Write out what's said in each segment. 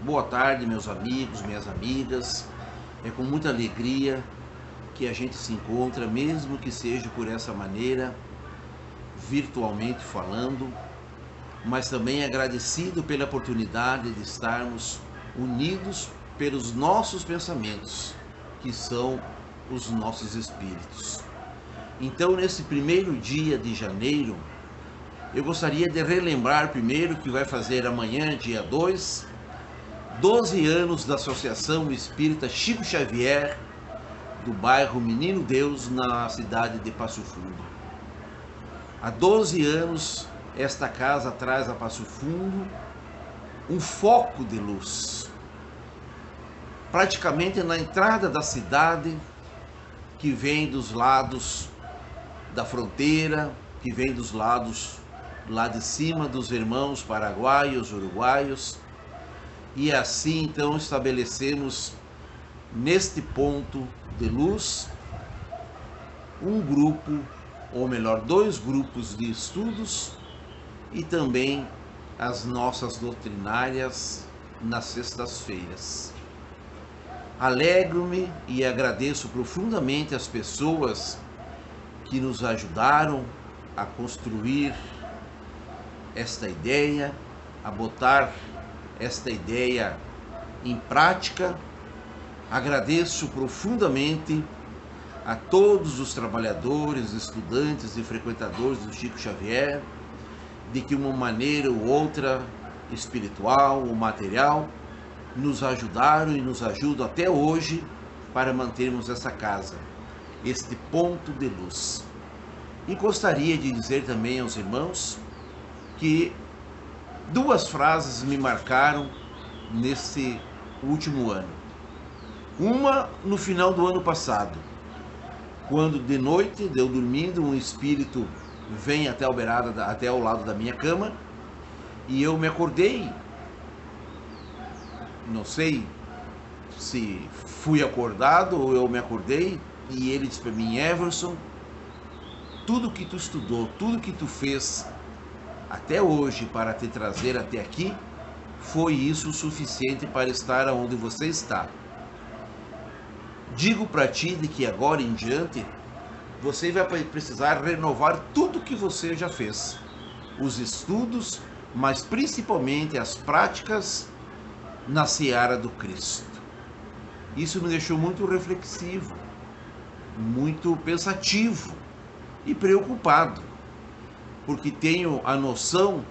Boa tarde, meus amigos, minhas amigas. É com muita alegria que a gente se encontra, mesmo que seja por essa maneira, virtualmente falando, mas também agradecido pela oportunidade de estarmos unidos pelos nossos pensamentos, que são os nossos espíritos. Então, nesse primeiro dia de janeiro, eu gostaria de relembrar primeiro que vai fazer amanhã, dia 2, 12 anos da Associação Espírita Chico Xavier, do bairro Menino Deus, na cidade de Passo Fundo. Há 12 anos, esta casa traz a Passo Fundo um foco de luz. Praticamente na entrada da cidade, que vem dos lados da fronteira, que vem dos lados lá de cima dos irmãos paraguaios, uruguaios, e assim então estabelecemos neste ponto de luz um grupo, ou melhor, 2 grupos de estudos e também as nossas doutrinárias nas sextas-feiras. Alegro-me e agradeço profundamente as pessoas que nos ajudaram a construir esta ideia, a botar esta ideia em prática. Agradeço profundamente a todos os trabalhadores, estudantes e frequentadores do Chico Xavier, de que uma maneira ou outra, espiritual ou material, nos ajudaram e nos ajudam até hoje para mantermos essa casa, este ponto de luz. E gostaria de dizer também aos irmãos que 2 frases me marcaram nesse último ano. Uma no final do ano passado, quando de noite, eu dormindo, um espírito vem até ao lado da minha cama e eu me acordei. Não sei se fui acordado ou eu me acordei, e ele disse para mim: Everson, tudo que tu estudou, tudo que tu fez até hoje para te trazer até aqui, foi isso o suficiente para estar onde você está. Digo para ti de que agora em diante, você vai precisar renovar tudo que você já fez. Os estudos, mas principalmente as práticas na seara do Cristo. Isso me deixou muito reflexivo, muito pensativo e preocupado, porque tenho a noção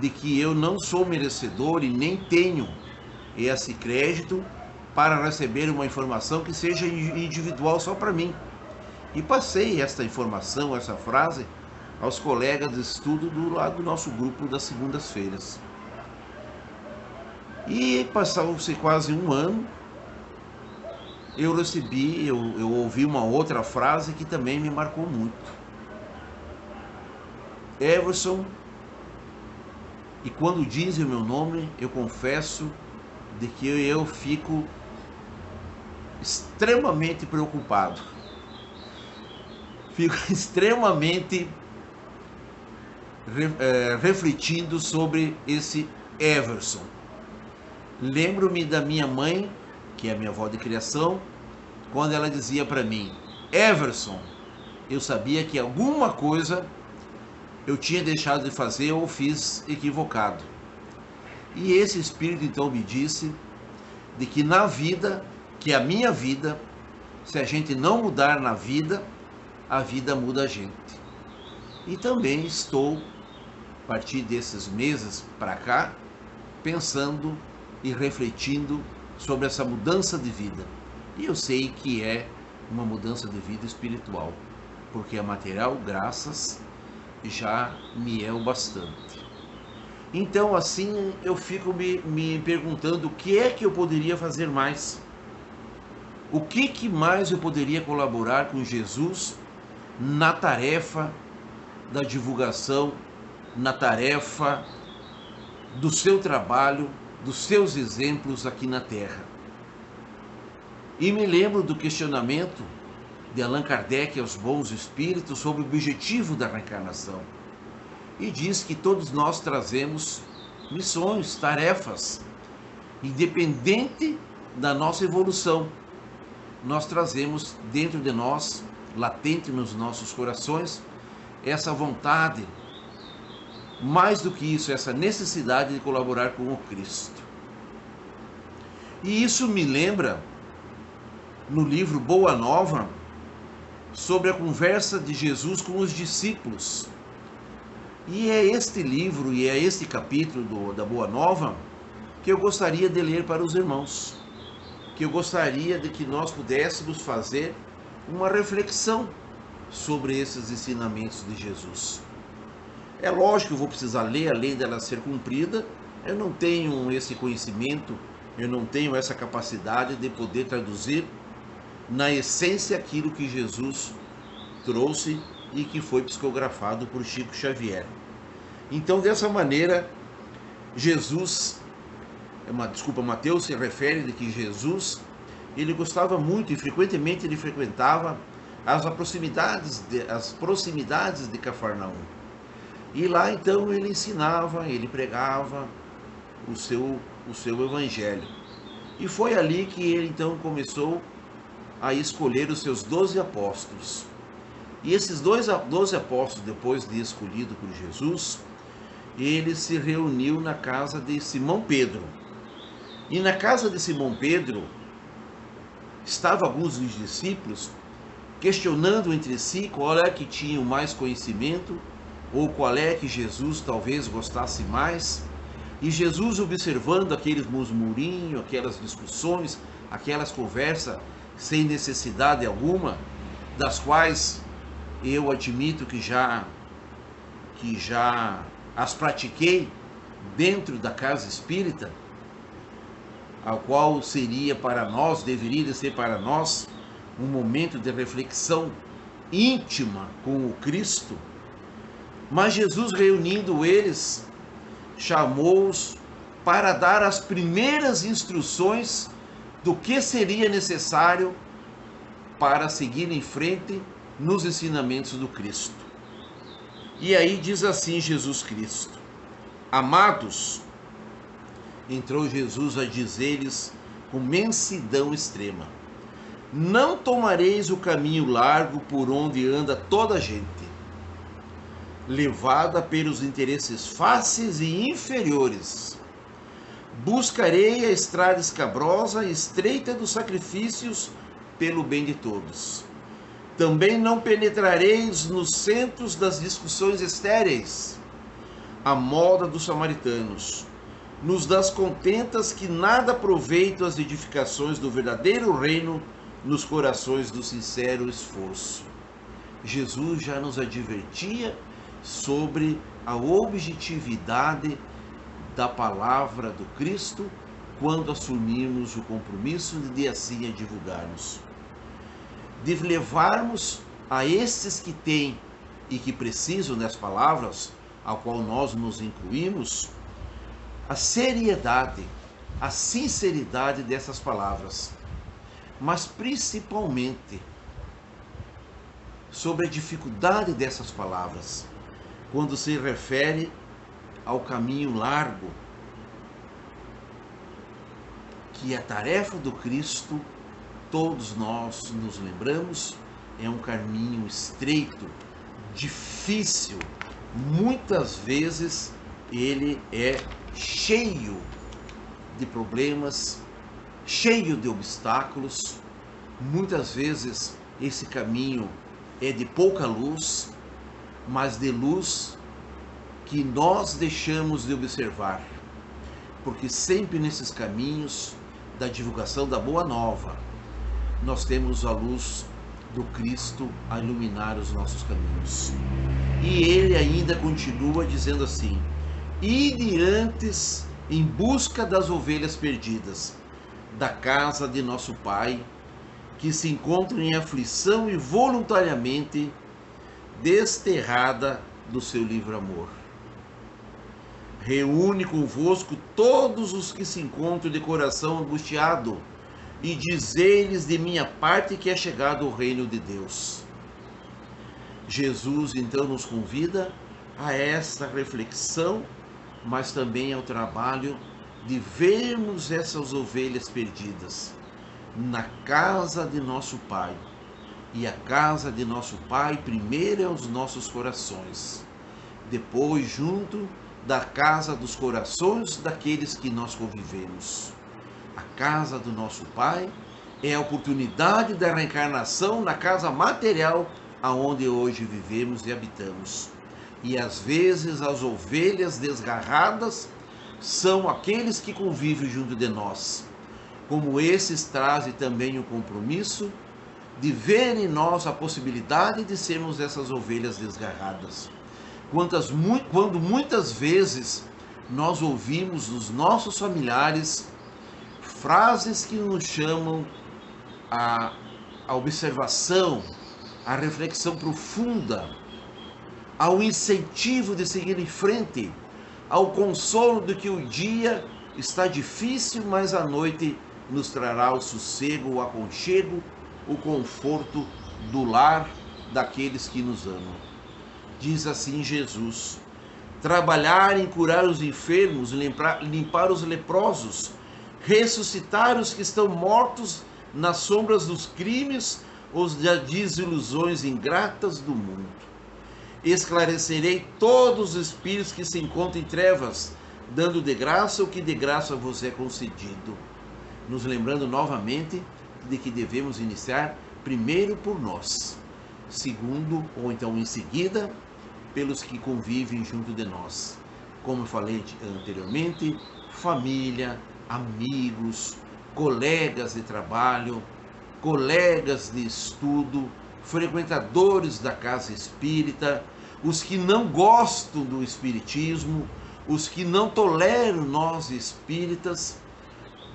de que eu não sou merecedor e nem tenho esse crédito para receber uma informação que seja individual só para mim. E passei esta informação, essa frase, aos colegas de estudo do nosso grupo das segundas-feiras. E passou-se quase um ano, eu ouvi uma outra frase que também me marcou muito. Everson, e quando dizem o meu nome, eu confesso de que eu fico extremamente preocupado. Fico extremamente refletindo sobre esse Everson. Lembro-me da minha mãe, que é a minha avó de criação, quando ela dizia para mim: Everson, eu sabia que alguma coisa eu tinha deixado de fazer ou fiz equivocado. E esse espírito então me disse de que na vida, que a minha vida, se a gente não mudar na vida, a vida muda a gente. E também estou, a partir desses meses para cá, pensando e refletindo sobre essa mudança de vida. E eu sei que é uma mudança de vida espiritual, porque a material, graças, já me é o bastante. Então, assim, eu fico me perguntando o que é que eu poderia fazer mais. O que mais eu poderia colaborar com Jesus na tarefa da divulgação, na tarefa do seu trabalho, dos seus exemplos aqui na Terra. E me lembro do questionamento de Allan Kardec aos bons espíritos sobre o objetivo da reencarnação. E diz que todos nós trazemos missões, tarefas, Independente da nossa evolução, nós trazemos dentro de nós, latente nos nossos corações, essa vontade, mais do que isso, essa necessidade de colaborar com o Cristo. E isso me lembra, no livro Boa Nova, sobre a conversa de Jesus com os discípulos. E é este livro, e é este capítulo da Boa Nova, que eu gostaria de ler para os irmãos, que eu gostaria de que nós pudéssemos fazer uma reflexão sobre esses ensinamentos de Jesus. É lógico que eu vou precisar ler, a lei dela ser cumprida, eu não tenho esse conhecimento, eu não tenho essa capacidade de poder traduzir na essência aquilo que Jesus trouxe e que foi psicografado por Chico Xavier. Então, dessa maneira, Mateus se refere de que Jesus, ele gostava muito e frequentemente ele frequentava as proximidades de Cafarnaum. E lá então ele ensinava, ele pregava o seu evangelho. E foi ali que ele então começou a escolher os seus 12 apóstolos. E esses 12 apóstolos, depois de escolhido por Jesus, ele se reuniu na casa de Simão Pedro. E na casa de Simão Pedro, estavam alguns dos discípulos questionando entre si qual é que tinha mais conhecimento, ou qual é que Jesus talvez gostasse mais. E Jesus, observando aqueles murmurinhos, aquelas discussões, aquelas conversas sem necessidade alguma, das quais eu admito que já as pratiquei dentro da casa espírita, ao qual deveria ser para nós, um momento de reflexão íntima com o Cristo. Mas Jesus, reunindo eles, chamou-os para dar as primeiras instruções do que seria necessário para seguir em frente nos ensinamentos do Cristo. E aí diz assim Jesus Cristo: amados, entrou Jesus a dizer-lhes com mansidão extrema: não tomareis o caminho largo por onde anda toda a gente, levada pelos interesses fáceis e inferiores. Buscarei a estrada escabrosa e estreita dos sacrifícios pelo bem de todos. Também não penetrareis nos centros das discussões estéreis, à moda dos samaritanos, nos das contentas que nada aproveitam as edificações do verdadeiro reino nos corações do sincero esforço. Jesus já nos advertia sobre a objetividade da palavra do Cristo quando assumimos o compromisso de assim a divulgarmos. De levarmos a estes que têm e que precisam das palavras, ao qual nós nos incluímos, a seriedade, a sinceridade dessas palavras, mas principalmente sobre a dificuldade dessas palavras, quando se refere ao caminho largo, que a tarefa do Cristo, todos nós nos lembramos, é um caminho estreito, difícil, muitas vezes ele é cheio de problemas, cheio de obstáculos, muitas vezes esse caminho é de pouca luz, mas de luz que nós deixamos de observar, porque sempre nesses caminhos da divulgação da Boa Nova, nós temos a luz do Cristo a iluminar os nossos caminhos. E ele ainda continua dizendo assim: ide antes em busca das ovelhas perdidas, da casa de nosso Pai, que se encontra em aflição e voluntariamente desterrada do seu livre amor. Reúne convosco todos os que se encontram de coração angustiado, e dizei-lhes de minha parte que é chegado o reino de Deus. Jesus então nos convida a esta reflexão, mas também ao trabalho de vermos essas ovelhas perdidas na casa de nosso Pai. E a casa de nosso Pai primeiro é os nossos corações, depois junto da casa dos corações daqueles que nós convivemos. A casa do nosso Pai é a oportunidade da reencarnação na casa material aonde hoje vivemos e habitamos. E às vezes as ovelhas desgarradas são aqueles que convivem junto de nós. Como esses trazem também o compromisso de ver em nós a possibilidade de sermos essas ovelhas desgarradas. Quando muitas vezes nós ouvimos dos nossos familiares frases que nos chamam a observação, a reflexão profunda, ao incentivo de seguir em frente, ao consolo de que o dia está difícil, mas a noite nos trará o sossego, o aconchego, o conforto do lar daqueles que nos amam. Diz assim Jesus: trabalhar em curar os enfermos, limpar os leprosos, ressuscitar os que estão mortos nas sombras dos crimes, os das desilusões ingratas do mundo. Esclarecerei todos os espíritos que se encontram em trevas, dando de graça o que de graça vos é concedido. Nos lembrando novamente de que devemos iniciar primeiro por nós, segundo, ou então em seguida, pelos que convivem junto de nós. Como eu falei anteriormente, família, amigos, colegas de trabalho, colegas de estudo, frequentadores da casa espírita, os que não gostam do espiritismo, os que não toleram nós espíritas,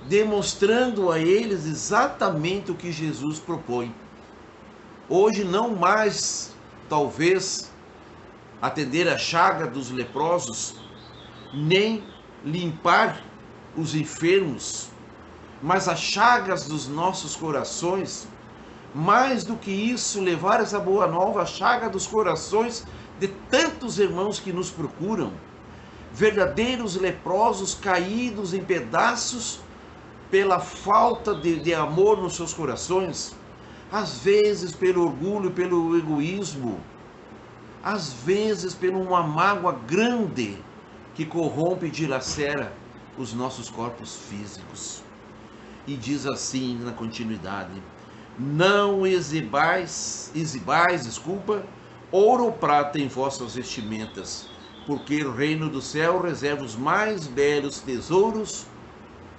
demonstrando a eles exatamente o que Jesus propõe. Hoje não mais, talvez, atender a chaga dos leprosos, nem limpar os enfermos, mas as chagas dos nossos corações. Mais do que isso, levar essa boa nova à chaga dos corações de tantos irmãos que nos procuram, verdadeiros leprosos caídos em pedaços pela falta de amor nos seus corações, às vezes pelo orgulho, pelo egoísmo, às vezes por uma mágoa grande que corrompe e dilacera os nossos corpos físicos. E diz assim na continuidade: não exibais, ouro ou prata em vossas vestimentas, porque o reino do céu reserva os mais belos tesouros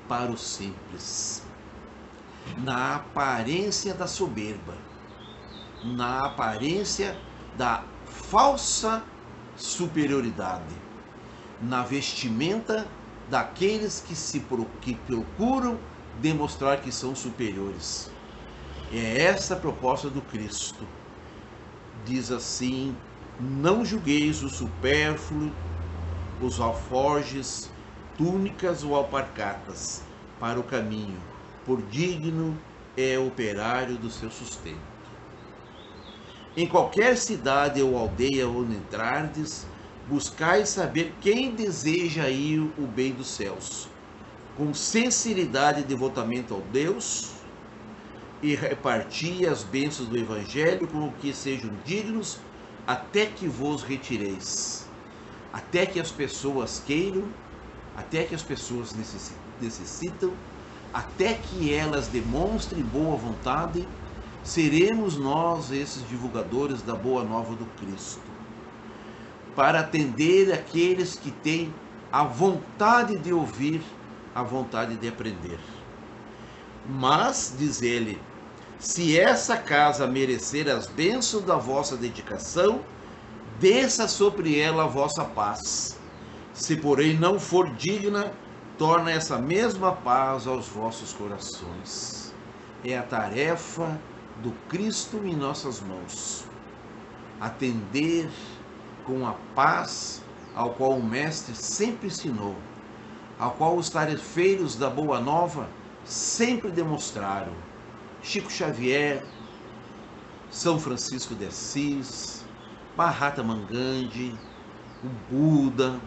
para os simples. Na aparência da soberba, na aparência da falsa superioridade, na vestimenta daqueles que procuram demonstrar que são superiores. É essa a proposta do Cristo. Diz assim: não julgueis o supérfluo, os alforjes, túnicas ou alpargatas para o caminho, por digno é o operário do seu sustento. Em qualquer cidade ou aldeia onde entrardes, buscai saber quem deseja ir o bem dos céus, com sinceridade e devotamento ao Deus, e reparti as bênçãos do Evangelho com o que sejam dignos, até que vos retireis, até que as pessoas queiram, até que as pessoas necessitam, até que elas demonstrem boa vontade, seremos nós esses divulgadores da boa nova do Cristo, para atender aqueles que têm a vontade de ouvir, a vontade de aprender. Mas, diz ele, se essa casa merecer as bênçãos da vossa dedicação, desça sobre ela a vossa paz. Se, porém, não for digna, torna essa mesma paz aos vossos corações. É a tarefa do Cristo em nossas mãos. Atender com a paz ao qual o Mestre sempre ensinou, ao qual os tarefeiros da Boa Nova sempre demonstraram. Chico Xavier, São Francisco de Assis, Mahatma Gandhi, o Buda,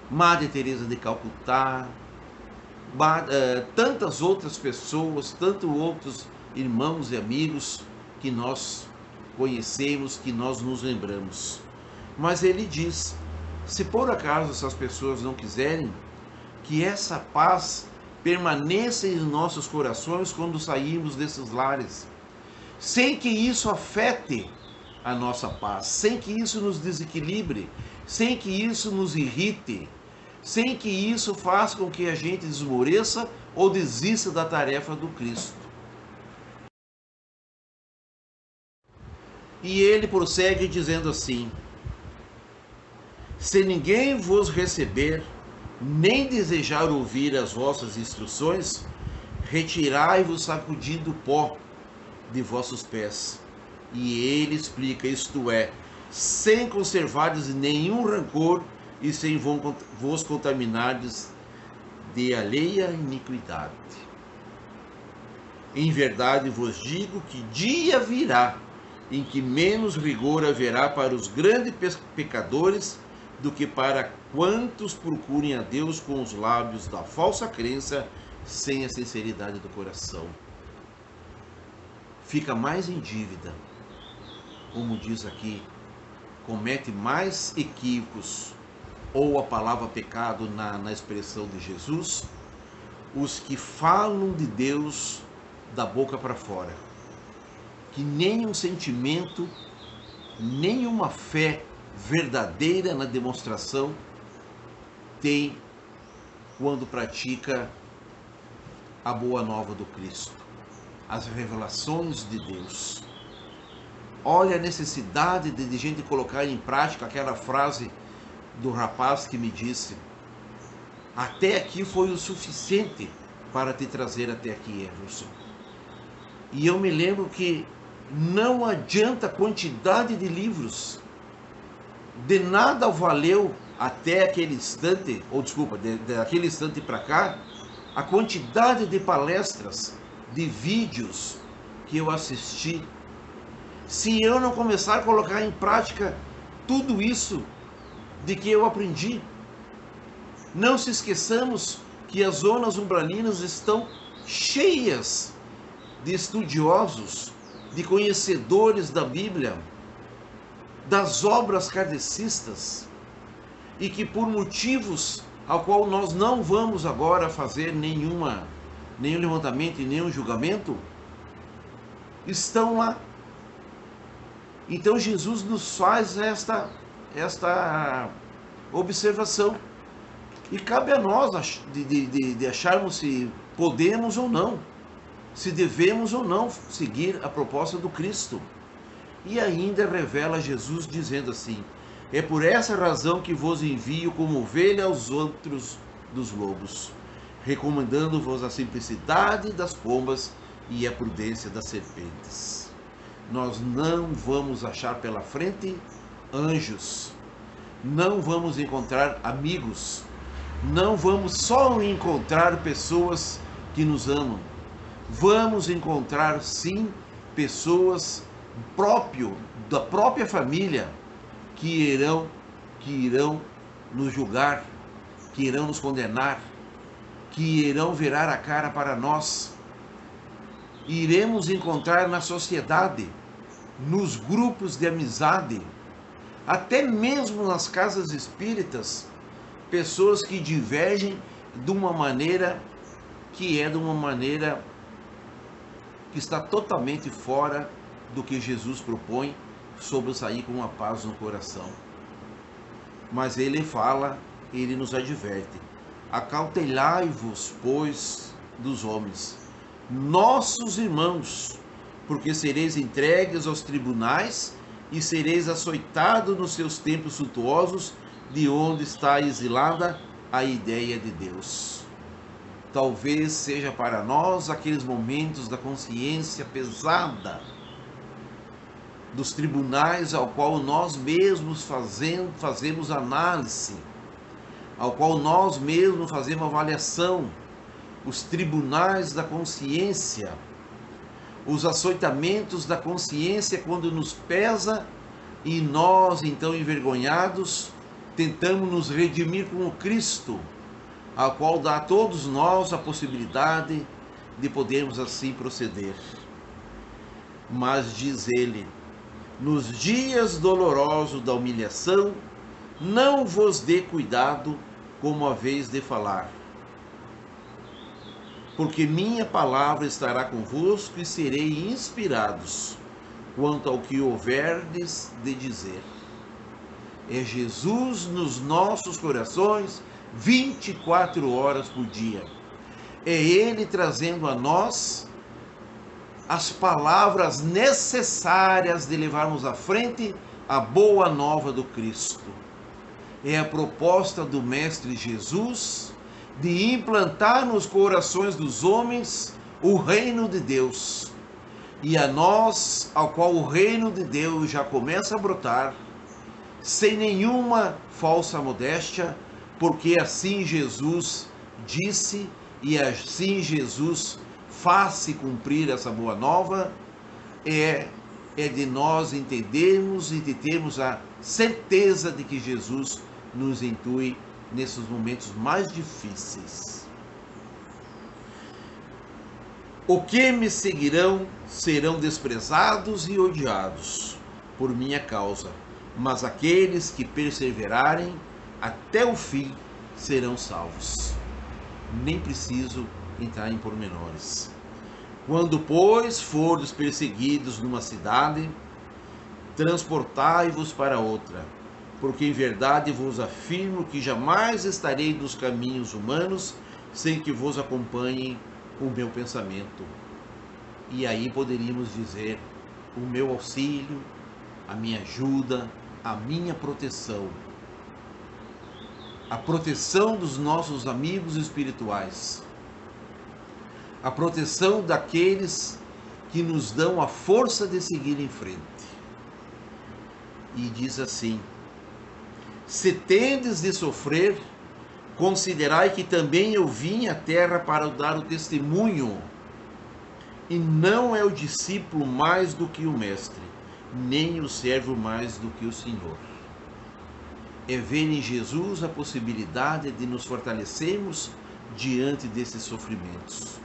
Madre Teresa de Calcutá, tantas outras pessoas, tantos outros irmãos e amigos que nós conhecemos, que nós nos lembramos. Mas ele diz, se por acaso essas pessoas não quiserem, que essa paz permaneça em nossos corações quando sairmos desses lares, sem que isso afete a nossa paz, sem que isso nos desequilibre, sem que isso nos irrite, sem que isso faça com que a gente desmoreça ou desista da tarefa do Cristo. E ele prossegue dizendo assim: se ninguém vos receber, nem desejar ouvir as vossas instruções, retirai-vos sacudindo o pó de vossos pés. E ele explica, isto é, sem conservardes nenhum rancor e sem vos contaminardes de alheia iniquidade. Em verdade vos digo que dia virá em que menos rigor haverá para os grandes pecadores do que para quantos procurem a Deus com os lábios da falsa crença, sem a sinceridade do coração. Fica mais em dívida, como diz aqui, comete mais equívocos, ou a palavra pecado na expressão de Jesus, os que falam de Deus da boca para fora, que nenhum sentimento, nenhuma fé verdadeira na demonstração tem quando pratica a boa nova do Cristo, as revelações de Deus. Olha a necessidade de gente colocar em prática aquela frase do rapaz que me disse: até aqui foi o suficiente para te trazer até aqui, Everson. E eu me lembro que não adianta a quantidade de livros, de nada valeu até aquele instante, ou desculpa, daquele instante para cá, a quantidade de palestras, de vídeos que eu assisti. Se eu não começar a colocar em prática tudo isso de que eu aprendi, não se esqueçamos que as zonas umbralinas estão cheias de estudiosos, de conhecedores da Bíblia, das obras kardecistas, e que por motivos ao qual nós não vamos agora fazer nenhum levantamento e nenhum julgamento, estão lá. Então Jesus nos faz esta observação, e cabe a nós de acharmos se podemos ou não, se devemos ou não seguir a proposta do Cristo. E ainda revela Jesus dizendo assim: é por essa razão que vos envio como ovelha aos outros dos lobos, recomendando-vos a simplicidade das pombas e a prudência das serpentes. Nós não vamos achar pela frente anjos, não vamos encontrar amigos, não vamos só encontrar pessoas que nos amam, vamos encontrar sim pessoas da própria família que irão nos julgar, que irão nos condenar, que irão virar a cara para nós. Iremos encontrar na sociedade, nos grupos de amizade, até mesmo nas casas espíritas, pessoas que divergem de uma maneira que está totalmente fora do que Jesus propõe sobre sair com uma paz no coração. Mas ele fala, ele nos adverte: acautelai-vos, pois, dos homens, nossos irmãos, porque sereis entregues aos tribunais e sereis açoitados nos seus templos suntuosos, de onde está exilada a ideia de Deus. Talvez seja para nós aqueles momentos da consciência pesada, dos tribunais ao qual nós mesmos fazemos análise, ao qual nós mesmos fazemos avaliação, os tribunais da consciência, os açoitamentos da consciência quando nos pesa e nós, então envergonhados, tentamos nos redimir com o Cristo, a qual dá a todos nós a possibilidade de podermos assim proceder. Mas diz ele: nos dias dolorosos da humilhação, não vos dê cuidado como haveis de falar, porque minha palavra estará convosco e serei inspirados quanto ao que houverdes de dizer. É Jesus nos nossos corações 24 horas por dia. É Ele trazendo a nós as palavras necessárias de levarmos à frente a boa nova do Cristo. É a proposta do Mestre Jesus de implantar nos corações dos homens o reino de Deus. E a nós, ao qual o reino de Deus já começa a brotar, sem nenhuma falsa modéstia, porque assim Jesus disse e assim Jesus faz-se cumprir essa boa nova, é de nós entendermos e de termos a certeza de que Jesus nos intui nesses momentos mais difíceis. O que me seguirão serão desprezados e odiados por minha causa, mas aqueles que perseverarem até o fim serão salvos. Nem preciso entrar em pormenores. Quando, pois, fordes perseguidos numa cidade, transportai-vos para outra, porque em verdade vos afirmo que jamais estarei nos caminhos humanos sem que vos acompanhem o meu pensamento. E aí poderíamos dizer: o meu auxílio, a minha ajuda, a minha proteção. A proteção dos nossos amigos espirituais. A proteção daqueles que nos dão a força de seguir em frente. E diz assim: se tendes de sofrer, considerai que também eu vim à terra para dar o testemunho. E não é o discípulo mais do que o mestre, nem o servo mais do que o Senhor. É ver em Jesus a possibilidade de nos fortalecermos diante desses sofrimentos.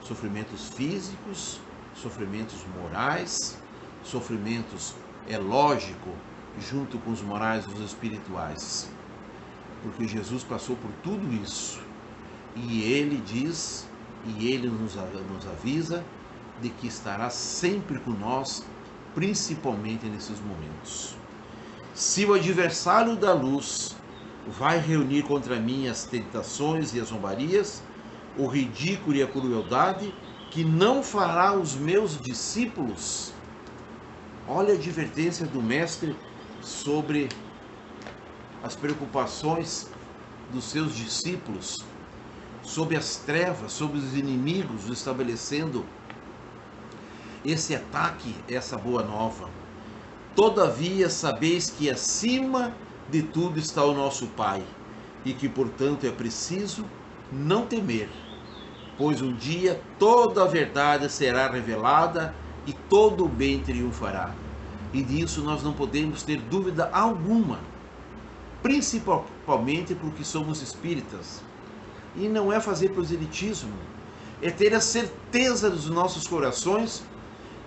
Sofrimentos físicos, sofrimentos morais, sofrimentos, é lógico, junto com os morais e os espirituais. Porque Jesus passou por tudo isso. E Ele diz, e Ele nos avisa, de que estará sempre com nós, principalmente nesses momentos. Se o adversário da luz vai reunir contra mim as tentações e as zombarias, o ridículo e a crueldade, que não fará os meus discípulos. Olha a advertência do Mestre sobre as preocupações dos seus discípulos, sobre as trevas, sobre os inimigos, estabelecendo esse ataque, essa boa nova. Todavia sabeis que acima de tudo está o nosso Pai, e que portanto é preciso não temer, pois um dia toda a verdade será revelada e todo o bem triunfará. E disso nós não podemos ter dúvida alguma, principalmente porque somos espíritas. E não é fazer proselitismo, é ter a certeza dos nossos corações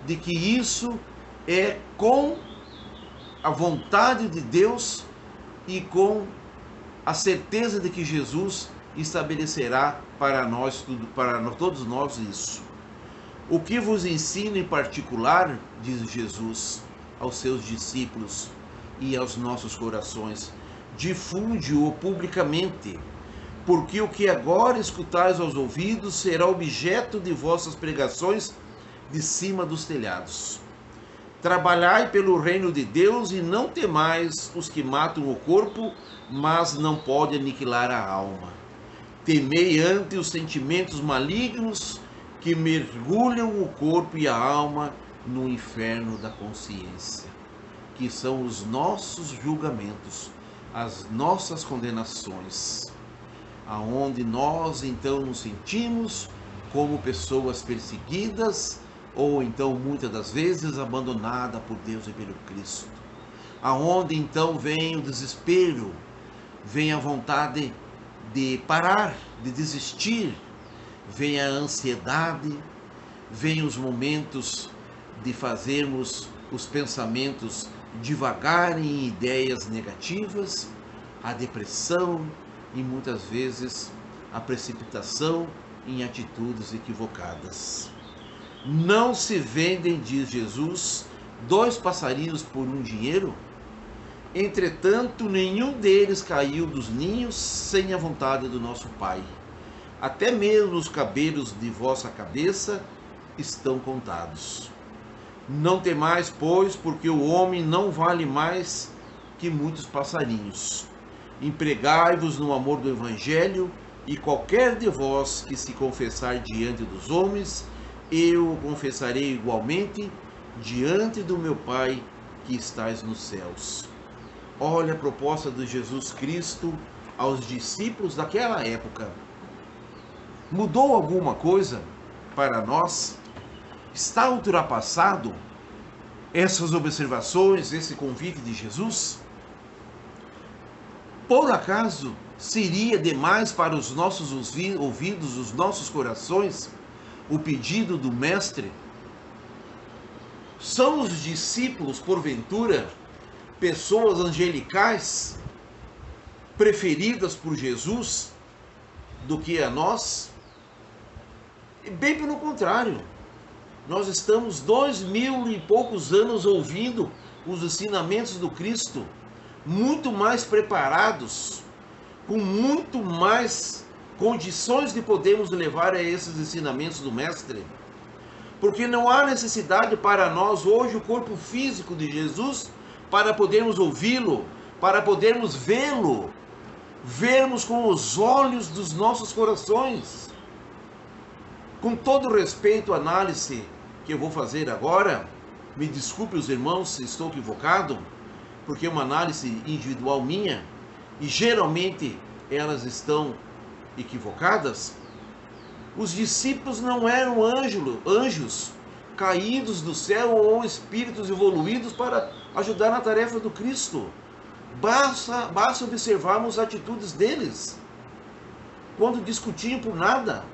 de que isso é com a vontade de Deus e com a certeza de que Jesus estabelecerá para nós tudo, para todos nós isso. O que vos ensino em particular, diz Jesus aos seus discípulos e aos nossos corações, difunde-o publicamente, porque o que agora escutais aos ouvidos será objeto de vossas pregações de cima dos telhados. Trabalhai pelo reino de Deus e não temais os que matam o corpo, mas não podem aniquilar a alma. Temei ante os sentimentos malignos que mergulham o corpo e a alma no inferno da consciência, que são os nossos julgamentos, as nossas condenações, aonde nós então nos sentimos como pessoas perseguidas, ou então muitas das vezes abandonada por Deus e pelo Cristo, aonde então vem o desespero, vem a vontade de parar, de desistir, vem a ansiedade, vem os momentos de fazermos os pensamentos divagarem em ideias negativas, a depressão e muitas vezes a precipitação em atitudes equivocadas. Não se vendem, diz Jesus, 2 passarinhos por um dinheiro? Entretanto, nenhum deles caiu dos ninhos sem a vontade do nosso Pai. Até mesmo os cabelos de vossa cabeça estão contados. Não temais, pois, porque o homem não vale mais que muitos passarinhos. Empregai-vos no amor do Evangelho, e qualquer de vós que se confessar diante dos homens, eu o confessarei igualmente diante do meu Pai que estais nos céus. Olha a proposta de Jesus Cristo aos discípulos daquela época. Mudou alguma coisa para nós? Está ultrapassado essas observações, esse convite de Jesus? Por acaso seria demais para os nossos ouvidos, os nossos corações, o pedido do Mestre? São os discípulos, porventura, pessoas angelicais preferidas por Jesus do que a nós? Bem pelo contrário, nós estamos 2000 e poucos anos ouvindo os ensinamentos do Cristo, muito mais preparados, com muito mais condições de podermos levar a esses ensinamentos do Mestre. Porque não há necessidade para nós hoje o corpo físico de Jesus para podermos ouvi-lo, para podermos vê-lo, vermos com os olhos dos nossos corações. Com todo respeito à análise que eu vou fazer agora, me desculpe os irmãos se estou equivocado, porque é uma análise individual minha, e geralmente elas estão equivocadas. Os discípulos não eram anjos caídos do céu ou espíritos evoluídos para ajudar na tarefa do Cristo. Basta observarmos as atitudes deles. Quando discutiam por nada,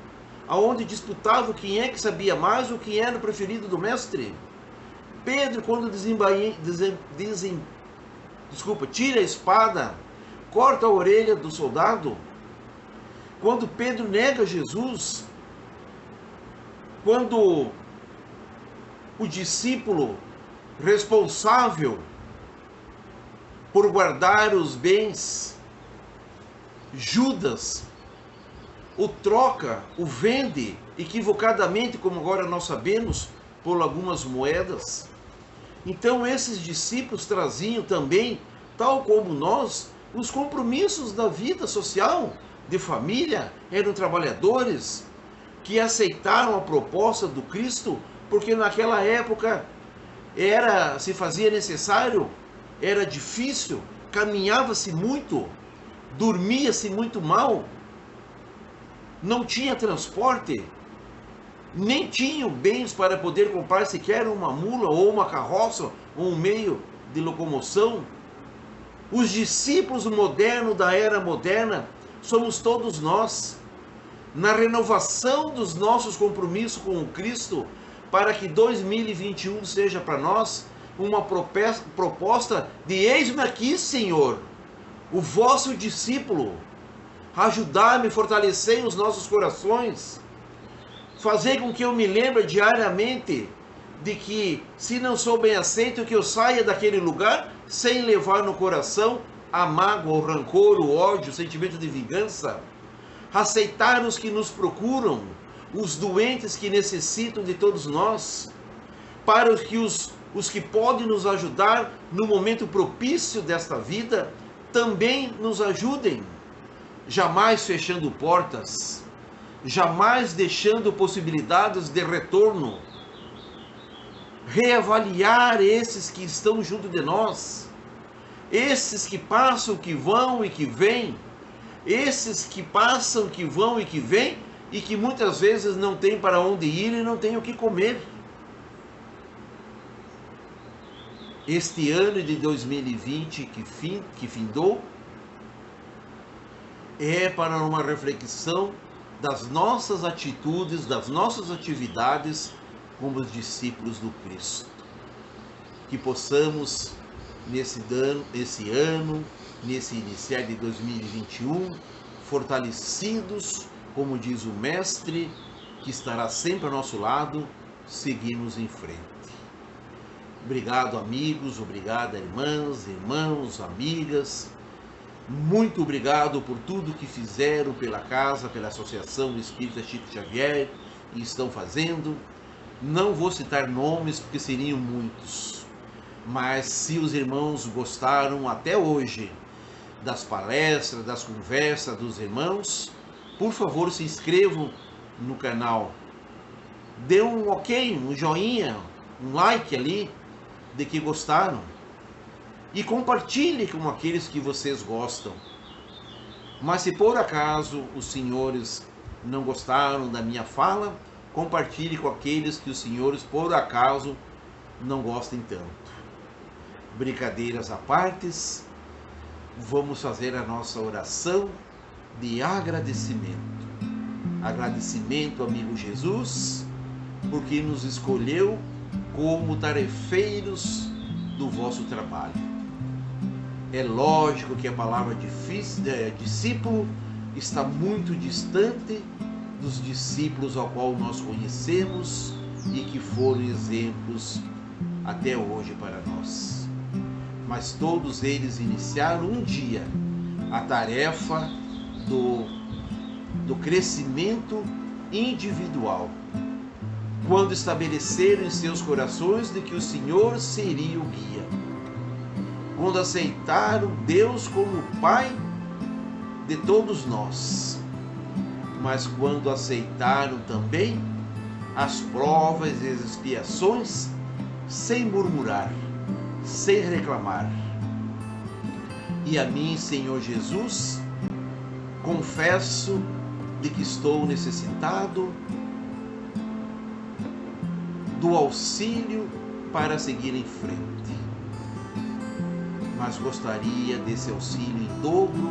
aonde disputavam quem é que sabia mais ou quem era o preferido do Mestre. Pedro, quando tira a espada, corta a orelha do soldado. Quando Pedro nega Jesus, quando o discípulo responsável por guardar os bens, Judas, o troca, o vende equivocadamente, como agora nós sabemos, por algumas moedas. Então esses discípulos traziam também, tal como nós, os compromissos da vida social, de família, eram trabalhadores que aceitaram a proposta do Cristo, porque naquela época se fazia necessário, era difícil, caminhava-se muito, dormia-se muito mal, não tinha transporte, nem tinham bens para poder comprar sequer uma mula ou uma carroça ou um meio de locomoção. Os discípulos modernos da era moderna somos todos nós, na renovação dos nossos compromissos com o Cristo, para que 2021 seja para nós uma proposta de eis-me aqui, Senhor, o vosso discípulo. Ajudar-me, fortalecer os nossos corações, fazer com que eu me lembre diariamente de que, se não sou bem aceito, que eu saia daquele lugar sem levar no coração a mágoa, o rancor, o ódio, o sentimento de vingança. Aceitar os que nos procuram, os doentes que necessitam de todos nós, para que os que podem nos ajudar no momento propício desta vida, também nos ajudem. Jamais fechando portas, jamais deixando possibilidades de retorno. Reavaliar esses que estão junto de nós, esses que passam, que vão e que vêm, esses que passam, que vão e que vêm, e que muitas vezes não têm para onde ir e não têm o que comer. Este ano de 2020 que findou, é para uma reflexão das nossas atitudes, das nossas atividades como os discípulos do Cristo. Que possamos, nesse ano, nesse iniciar de 2021, fortalecidos, como diz o Mestre, que estará sempre ao nosso lado, seguimos em frente. Obrigado, amigos, obrigado, irmãs, irmãos, amigas. Muito obrigado por tudo que fizeram pela casa, pela Associação Espírita Chico Xavier e estão fazendo. Não vou citar nomes porque seriam muitos, mas se os irmãos gostaram até hoje das palestras, das conversas dos irmãos, por favor se inscrevam no canal. Dê um ok, um joinha, um like ali de que gostaram. E compartilhe com aqueles que vocês gostam. Mas se por acaso os senhores não gostaram da minha fala, compartilhe com aqueles que os senhores por acaso não gostem tanto. Brincadeiras à parte, vamos fazer a nossa oração de agradecimento. Agradecimento, amigo Jesus, porque nos escolheu como tarefeiros do vosso trabalho. É lógico que a palavra discípulo está muito distante dos discípulos ao qual nós conhecemos e que foram exemplos até hoje para nós. Mas todos eles iniciaram um dia a tarefa do crescimento individual, quando estabeleceram em seus corações de que o Senhor seria o guia. Quando aceitaram Deus como Pai de todos nós, mas quando aceitaram também as provas e as expiações sem murmurar, sem reclamar. E a mim, Senhor Jesus, confesso de que estou necessitado do auxílio para seguir em frente. Mas gostaria desse auxílio em dobro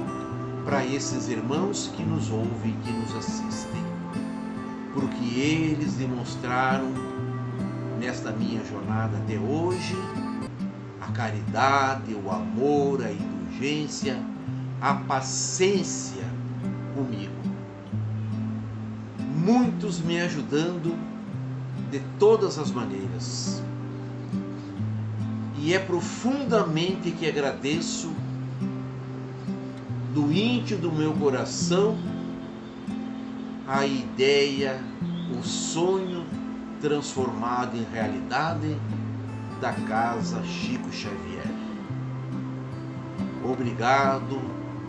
para esses irmãos que nos ouvem e que nos assistem, porque eles demonstraram nesta minha jornada até hoje a caridade, o amor, a indulgência, a paciência comigo. Muitos me ajudando de todas as maneiras. E é profundamente que agradeço do íntimo do meu coração a ideia, o sonho transformado em realidade da Casa Chico Xavier. Obrigado,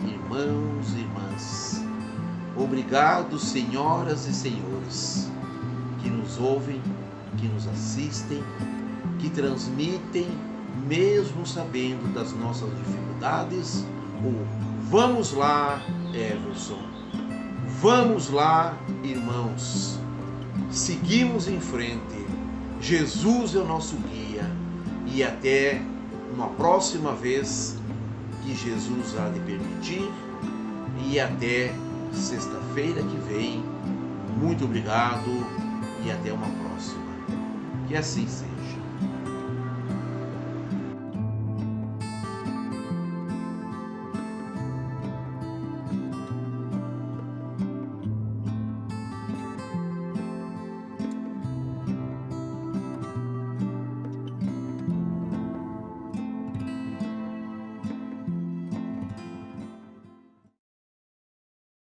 irmãos e irmãs. Obrigado, senhoras e senhores, que nos ouvem, que nos assistem, que transmitem, mesmo sabendo das nossas dificuldades, vamos lá, Everson, vamos lá, irmãos, seguimos em frente, Jesus é o nosso guia, e até uma próxima vez que Jesus há de permitir, e até sexta-feira que vem. Muito obrigado e até uma próxima. Que assim seja.